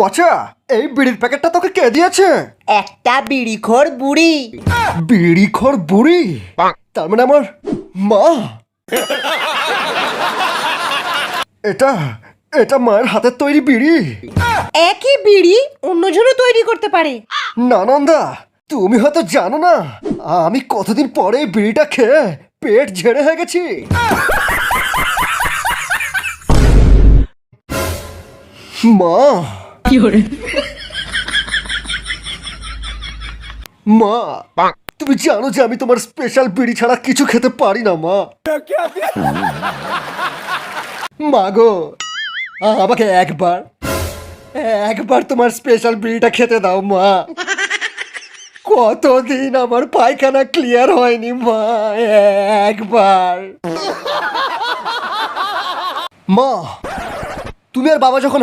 পচা, এই বিড়ির প্যাকেটটা তোকে কে দিয়েছে? একটা বিড়িখোর বুড়ি। বিড়িখোর বুড়ি? তার মানে আমার মা? এটা এটা মায়ের হাতের তৈরি বিড়ি? একই বিড়ি অন্যজনও তৈরি করতে পারে। না নন্দা, তুমি হয়তো জানো না আমি কতদিন পরে এই বিড়িটা খেয়ে পেট ঝেড়ে হয়ে গেছি। মা, মা, তুমি জানো যে আমি তোমার স্পেশাল বিড়ি ছাড়া কিছু খেতে পারি না মা। মা গো, আমাকে একবার একবার তোমার স্পেশাল বিড়িটা খেতে দাও মা। কতদিন আমার পায়খানা ক্লিয়ার হয়নি মা, একবার। মা, তুমি আর বাবা যখন